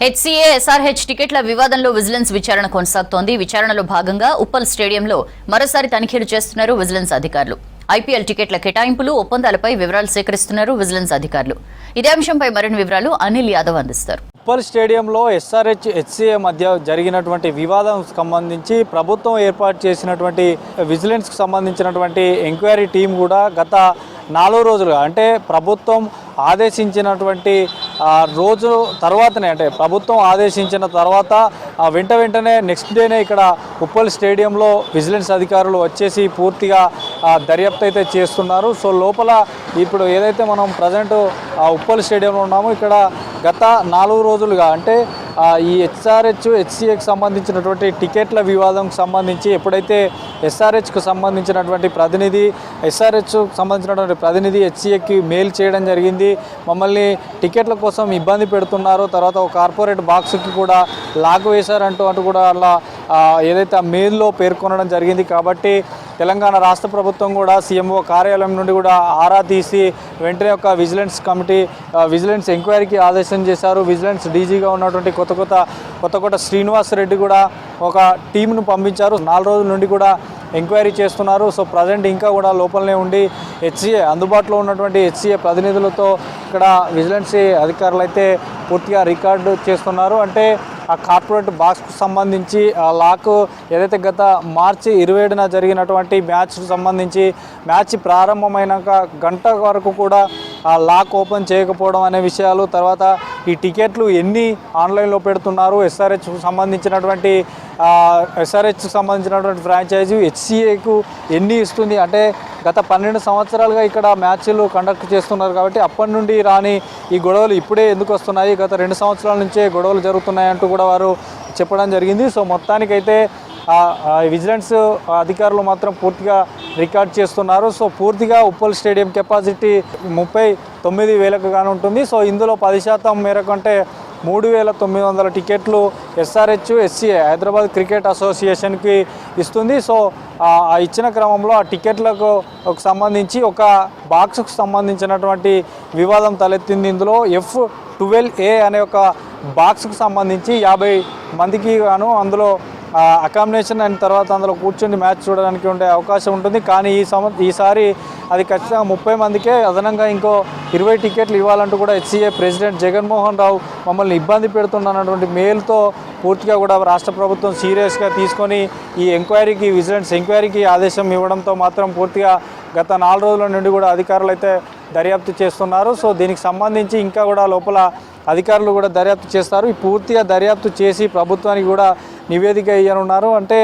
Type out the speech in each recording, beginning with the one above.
HCA SRH టికెట్ల వివాదంలో vigilance విచారణ కొనసాగుతోంది. విచారణలో భాగంగా ఉప్పల్ స్టేడియంలో మరోసారి తనిఖీలు చేస్తున్నారు విజిలెన్స్ అధికారులు. ఐపీఎల్ టికెట్ల కేటాయింపులు, ఒప్పందాలపై వివరాలు సేకరిస్తున్నారు విజిలెన్స్ అధికారులు. ఇదే అంశంపై మరిన్ని వివరాలు అనిల్ యాదవ్ అందిస్తారు. ఉప్పల్ స్టేడియంలో ఎస్ఆర్హెచ్ హెచ్సీఏ మధ్య జరిగినటువంటి వివాదం సంబంధించి ప్రభుత్వం ఏర్పాటు చేసినటువంటి విజిలెన్స్కి సంబంధించినటువంటి ఎంక్వైరీ టీం కూడా గత 4 రోజులుగా అంటే ప్రభుత్వం ఆదేశించినటువంటి రోజు తర్వాతనే అంటే ప్రభుత్వం ఆదేశించిన తర్వాత వెంటనే నెక్స్ట్ డేనే ఇక్కడ ఉప్పల్ స్టేడియంలో విజిలెన్స్ అధికారులు వచ్చేసి పూర్తిగా దర్యాప్తు అయితే చేస్తున్నారు. సో లోపల ఇప్పుడు ఏదైతే మనం ప్రజెంట్ ఉప్పల్ స్టేడియంలో ఉన్నామో ఇక్కడ గత 4 రోజులుగా అంటే ఈ ఎస్ఆర్హెచ్ హెచ్సీఏకి సంబంధించినటువంటి టికెట్ల వివాదంకి సంబంధించి ఎప్పుడైతే ఎస్ఆర్హెచ్కు సంబంధించినటువంటి ప్రతినిధి హెచ్సీఏకి మెయిల్ చేయడం జరిగింది. మమ్మల్ని టికెట్ల కోసం ఇబ్బంది పెడుతున్నారు, తర్వాత ఒక కార్పొరేట్ బాక్స్కి కూడా లాక్ వేశారంటూ కూడా అలా ఏదైతే ఆ మెయిల్లో పేర్కొనడం జరిగింది. కాబట్టి తెలంగాణ రాష్ట్ర ప్రభుత్వం కూడా సీఎంఓ కార్యాలయం నుండి కూడా ఆరా తీసి వెంటనే ఒక విజిలెన్స్ ఎంక్వైరీకి ఆదేశం చేశారు. విజిలెన్స్ డీజీగా ఉన్నటువంటి కొత్తకోట శ్రీనివాస్ రెడ్డి కూడా ఒక టీంను పంపించారు. 4 రోజుల నుండి కూడా ఎంక్వైరీ చేస్తున్నారు. సో ప్రజెంట్ ఇంకా కూడా లోపలనే ఉండి హెచ్సీఏ అందుబాటులో ఉన్నటువంటి హెచ్సీఏ ప్రతినిధులతో ఇక్కడ విజిలెన్స్ అధికారులు అయితే పూర్తిగా రికార్డు చేస్తున్నారు. అంటే ఆ కార్పొరేట్ బాక్స్కు సంబంధించి ఆ లాక్ ఏదైతే గత మార్చి 27న జరిగినటువంటి మ్యాచ్కు సంబంధించి మ్యాచ్ ప్రారంభమైనాక గంట వరకు కూడా ఆ లాక్ ఓపెన్ చేయకపోవడం అనే విషయాలు, తర్వాత ఈ టికెట్లు ఎన్ని ఆన్లైన్లో పెడుతున్నారు, ఎస్ఆర్హెచ్కు సంబంధించినటువంటి ఫ్రాంచైజీ హెచ్సీఏకు ఎన్ని ఇస్తుంది, అంటే గత 12 సంవత్సరాలుగా ఇక్కడ మ్యాచ్లు కండక్ట్ చేస్తున్నారు కాబట్టి అప్పటి నుండి రాని ఈ గొడవలు ఇప్పుడే ఎందుకు వస్తున్నాయి, గత 2 సంవత్సరాల నుంచే గొడవలు జరుగుతున్నాయంటూ కూడా వారు చెప్పడం జరిగింది. సో మొత్తానికైతే విజిలెన్స్ అధికారులు మాత్రం పూర్తిగా రికార్డ్ చేస్తున్నారు. సో పూర్తిగా ఉప్పల్ స్టేడియం కెపాసిటీ 39,000కు గాను ఉంటుంది. సో ఇందులో 10% మేరకు అంటే 3,900 టికెట్లు ఎస్ఆర్హెచ్ హెచ్సీఏ హైదరాబాద్ క్రికెట్ అసోసియేషన్కి ఇస్తుంది. సో ఆ ఇచ్చిన క్రమంలో ఆ టికెట్లకు సంబంధించి ఒక బాక్స్కు సంబంధించినటువంటి వివాదం తలెత్తింది. ఇందులో F12A అనే ఒక బాక్స్కు సంబంధించి 50 మందికి గాను అందులో అకామిడేషన్ అయిన తర్వాత అందులో కూర్చొని మ్యాచ్ చూడడానికి ఉండే అవకాశం ఉంటుంది. కానీ ఈసారి అది ఖచ్చితంగా 30 మందికే అదనంగా ఇంకో 20 టికెట్లు ఇవ్వాలంటూ కూడా హెచ్సీఏ ప్రెసిడెంట్ జగన్మోహన్ రావు మమ్మల్ని ఇబ్బంది పెడుతున్నటువంటి మెయిల్తో పూర్తిగా కూడా రాష్ట్ర ప్రభుత్వం సీరియస్గా తీసుకొని ఈ విజిలెన్స్ ఎంక్వైరీకి ఆదేశం ఇవ్వడంతో మాత్రం పూర్తిగా గత 4 రోజుల నుండి కూడా అధికారులు అయితే దర్యాప్తు చేస్తున్నారు. సో దీనికి సంబంధించి ఇంకా కూడా లోపల అధికారులు కూడా దర్యాప్తు చేస్తారు. ఈ పూర్తిగా దర్యాప్తు చేసి ప్రభుత్వానికి కూడా నివేదిక ఇవ్వనున్నారు. అంటే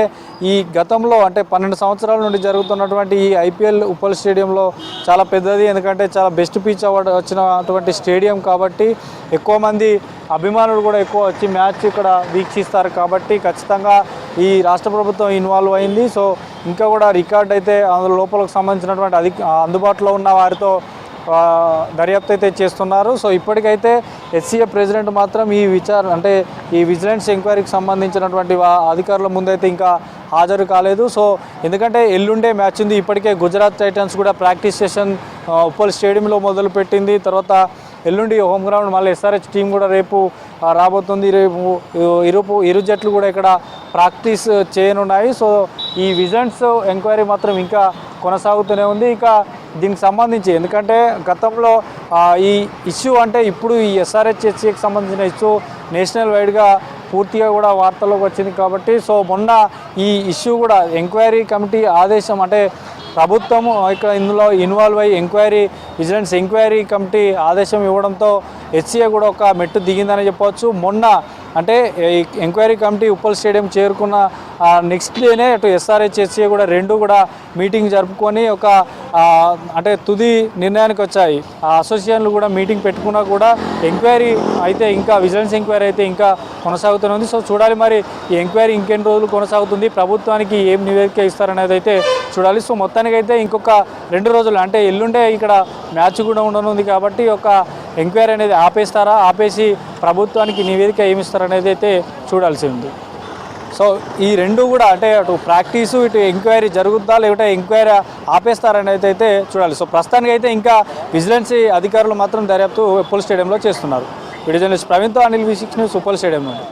ఈ గతంలో అంటే 12 సంవత్సరాల నుండి జరుగుతున్నటువంటి ఈ ఐపీఎల్ ఉప్పల్ స్టేడియంలో చాలా పెద్దది, ఎందుకంటే చాలా బెస్ట్ పిచ్ అవార్డు వచ్చినటువంటి స్టేడియం కాబట్టి ఎక్కువ మంది అభిమానులు కూడా ఎక్కువ వచ్చి మ్యాచ్ ఇక్కడ వీక్షిస్తారు. కాబట్టి ఖచ్చితంగా ఈ రాష్ట్ర ప్రభుత్వం ఇన్వాల్వ్ అయింది. సో ఇంకా కూడా రికార్డ్ అయితే అందులో లోపలకు సంబంధించినటువంటి అందుబాటులో ఉన్న వారితో దర్యాప్తు అయితే చేస్తున్నారు. సో ఇప్పటికైతే హెచ్సీఏ ప్రెసిడెంట్ మాత్రం ఈ విజిలెన్స్ ఎంక్వైరీకి సంబంధించినటువంటి అధికారుల ముందైతే ఇంకా హాజరు కాలేదు. సో ఎందుకంటే ఎల్లుండే మ్యాచ్ ఉంది. ఇప్పటికే గుజరాత్ టైటన్స్ కూడా ప్రాక్టీస్ సెషన్ ఉప్పల్ స్టేడియంలో మొదలుపెట్టింది. తర్వాత ఎల్లుండి హోమ్ గ్రౌండ్ మళ్ళీ ఎస్ఆర్హెచ్ టీం కూడా రేపు రాబోతుంది. రేపు ఇరు జట్లు కూడా ఇక్కడ ప్రాక్టీస్ చేయనున్నాయి. సో ఈ విజిలెన్స్ ఎంక్వైరీ మాత్రం ఇంకా కొనసాగుతూనే ఉంది. ఇక దీనికి సంబంధించి ఎందుకంటే గతంలో ఈ ఇష్యూ అంటే ఇప్పుడు ఈ ఎస్ఆర్హెచ్ హెచ్సీఏకి సంబంధించిన ఇష్యూ నేషనల్ వైడ్గా పూర్తిగా కూడా వార్తల్లోకి వచ్చింది. కాబట్టి సో మొన్న ఈ ఇష్యూ కూడా ఎంక్వైరీ కమిటీ ఆదేశం అంటే ప్రభుత్వం ఇక్కడ ఇందులో ఇన్వాల్వ్ అయ్యి విజిలెన్స్ ఎంక్వైరీ కమిటీ ఆదేశం ఇవ్వడంతో హెచ్సీఏ కూడా ఒక మెట్టు దిగిందని చెప్పవచ్చు. మొన్న అంటే ఎంక్వైరీ కమిటీ ఉప్పల్ స్టేడియం చేరుకున్న నెక్స్ట్ డేనే అటు ఎస్ఆర్హెచ్ హెచ్సీఏ కూడా రెండు కూడా మీటింగ్ జరుపుకొని ఒక అంటే తుది నిర్ణయానికి వచ్చాయి. ఆ అసోసియేషన్లు కూడా మీటింగ్ పెట్టుకున్నా కూడా ఎంక్వైరీ అయితే ఇంకా విజిలెన్స్ ఎంక్వైరీ అయితే ఇంకా కొనసాగుతుంది. సో చూడాలి మరి ఈ ఎంక్వైరీ ఇంకెన్ని రోజులు కొనసాగుతుంది, ప్రభుత్వానికి ఏం నివేదిక ఇస్తారనేది అయితే చూడాలి. సో మొత్తానికైతే ఇంకొక 2 రోజులు అంటే ఎల్లుండే ఇక్కడ మ్యాచ్ కూడా ఉండనుంది కాబట్టి ఒక ఎంక్వైరీ అనేది ఆపేసి ప్రభుత్వానికి నివేదిక ఏమిస్తారనేది అయితే చూడాల్సి ఉంది. సో ఈ రెండు కూడా అంటే అటు ప్రాక్టీసు ఇటు ఎంక్వైరీ జరుగుద్దా లేకపోతే ఎంక్వైరీ ఆపేస్తారనేది అయితే చూడాలి. సో ప్రస్తుతానికి అయితే ఇంకా విజిలెన్స్ అధికారులు మాత్రం దర్యాప్తు ఉప్పల్ స్టేడియంలో చేస్తున్నారు. వీడియో జర్నలిస్ట్ ప్రవీణ్తో Anil V6 news Uppal stadium నుండి.